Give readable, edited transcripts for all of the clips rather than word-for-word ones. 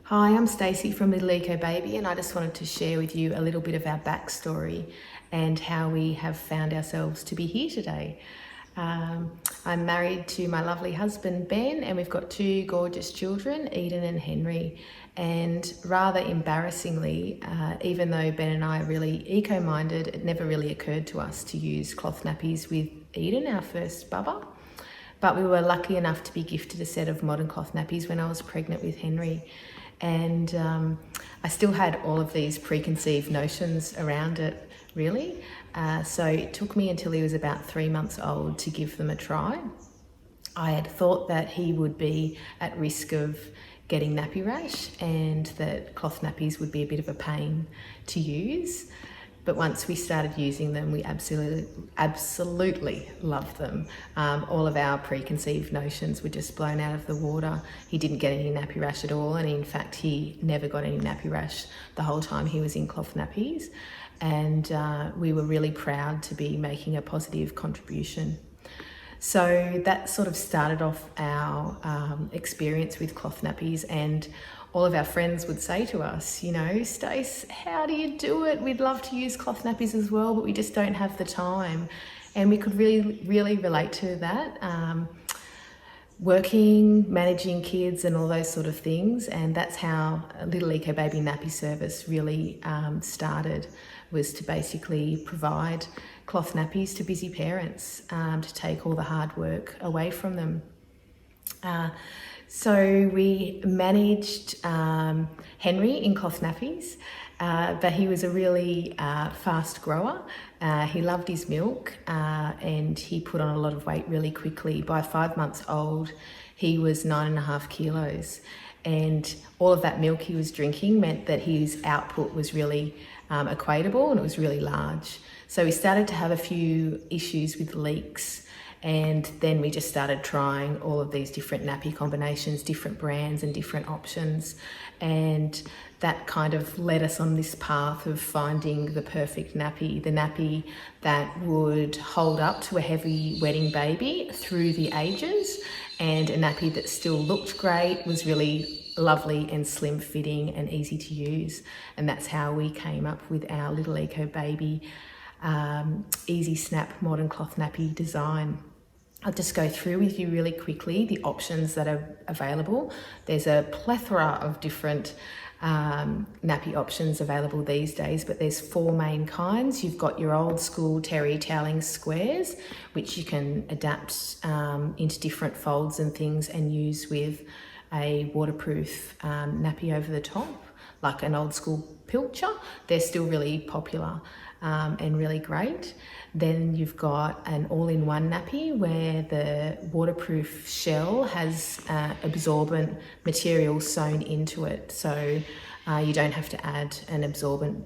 Hi, I'm Stacey from Little Eco Baby, and I just wanted to share with you a little bit of our backstory and how we have found ourselves to be here today. I'm married to my lovely husband Ben, and we've got two gorgeous children, Eden and Henry. And rather embarrassingly, even though Ben and I are really eco-minded, it never really occurred to us to use cloth nappies with Eden, our first bubba. But we were lucky enough to be gifted a set of modern cloth nappies when I was pregnant with Henry. And I still had all of these preconceived notions around it, really. So it took me until he was about 3 months old to give them a try. I had thought that he would be at risk of getting nappy rash and that cloth nappies would be a bit of a pain to use. But once we started using them, we absolutely loved them. All of our preconceived notions were just blown out of the water. He didn't get any nappy rash at all, and in fact, he never got any nappy rash the whole time he was in cloth nappies. And we were really proud to be making a positive contribution. So that sort of started off our experience with cloth nappies, and all of our friends would say to us, you know, Stace, how do you do it? We'd love to use cloth nappies as well, but we just don't have the time. And we could really relate to that. Working, managing kids and all those sort of things. And that's how Little Eco Baby Nappy Service really started, was to basically provide cloth nappies to busy parents to take all the hard work away from them. So we managed Henry in cloth nappies, but he was a really fast grower. He loved his milk and he put on a lot of weight really quickly. By 5 months old, he was 9.5 kilos. And all of that milk he was drinking meant that his output was really equatable and it was really large. So we started to have a few issues with leaks. And then we just started trying all of these different nappy combinations, different brands and different options. And that kind of led us on this path of finding the perfect nappy, the nappy that would hold up to a heavy wedding baby through the ages, and a nappy that still looked great, was really lovely and slim fitting and easy to use. And that's how we came up with our Little Eco Baby Easy Snap Modern Cloth Nappy design. I'll just go through with you really quickly the options that are available. There's a plethora of different nappy options available these days, but there's 4 main kinds. You've got your old school terry toweling squares, which you can adapt into different folds and things and use with a waterproof nappy over the top, like an old school pilcher. They're still really popular and really great. Then you've got an all-in-one nappy where the waterproof shell has absorbent material sewn into it, so you don't have to add an absorbent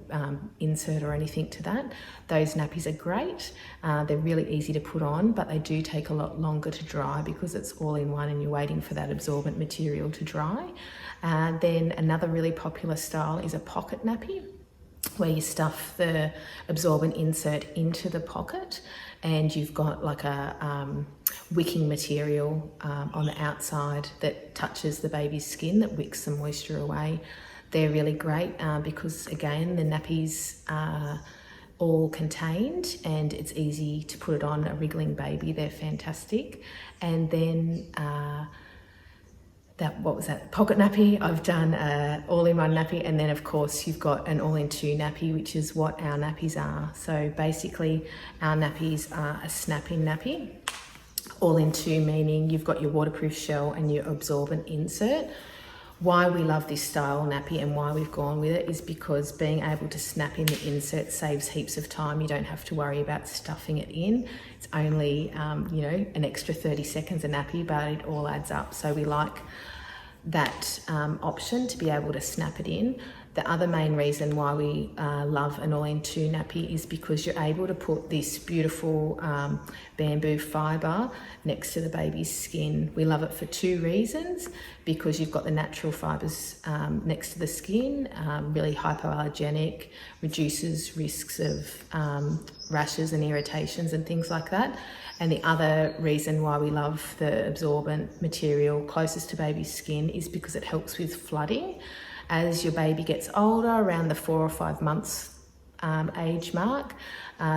insert or anything to that. Those nappies are great. They're really easy to put on, but they do take a lot longer to dry because it's all-in-one and you're waiting for that absorbent material to dry. Then another really popular style is a pocket nappy, where you stuff the absorbent insert into the pocket and you've got like a wicking material on the outside that touches the baby's skin that wicks some moisture away. They're really great because, again, the nappies are all contained and it's easy to put it on a wriggling baby. They're fantastic. And then pocket nappy, I've done all-in-one nappy, and then of course you've got an all-in-two nappy, which is what our nappies are. So basically our nappies are a snap-in nappy, all-in-two meaning you've got your waterproof shell and your absorbent insert. Why we love this style nappy and why we've gone with it is because being able to snap in the insert saves heaps of time. You don't have to worry about stuffing it in. It's only, you know, an extra 30 seconds a nappy, but it all adds up. So we like that option to be able to snap it in. The other main reason why we love an all-in-two nappy is because you're able to put this beautiful bamboo fibre next to the baby's skin. We love it for 2 reasons, because you've got the natural fibres next to the skin, really hypoallergenic, reduces risks of rashes and irritations and things like that. And the other reason why we love the absorbent material closest to baby's skin is because it helps with flooding. As your baby gets older, around the 4 or 5 months age mark,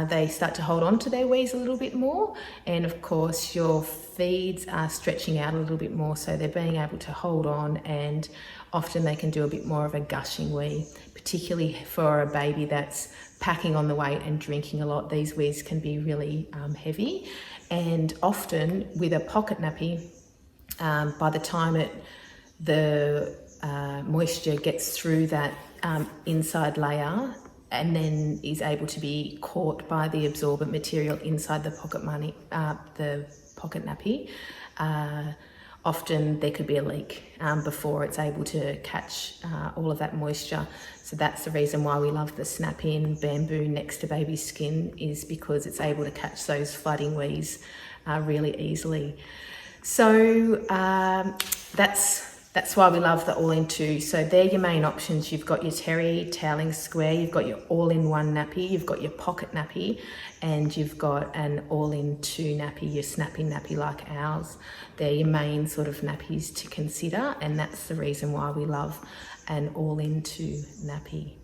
they start to hold on to their wees a little bit more, and of course your feeds are stretching out a little bit more, so they're being able to hold on, and often they can do a bit more of a gushing wee, particularly for a baby that's packing on the weight and drinking a lot. These wees can be really heavy, and often with a pocket nappy, by the time the moisture gets through that inside layer and then is able to be caught by the absorbent material inside the pocket nappy, often there could be a leak before it's able to catch all of that moisture. So that's the reason why we love the Snap-in bamboo next to baby's skin, is because it's able to catch those flooding wees really easily. So that's why we love the all-in two. So they're your main options. You've got your terry toweling square, you've got your all-in-one nappy, you've got your pocket nappy, and you've got an all-in two nappy, your Snap-in nappy like ours. They're your main sort of nappies to consider, and that's the reason why we love an all-in two nappy.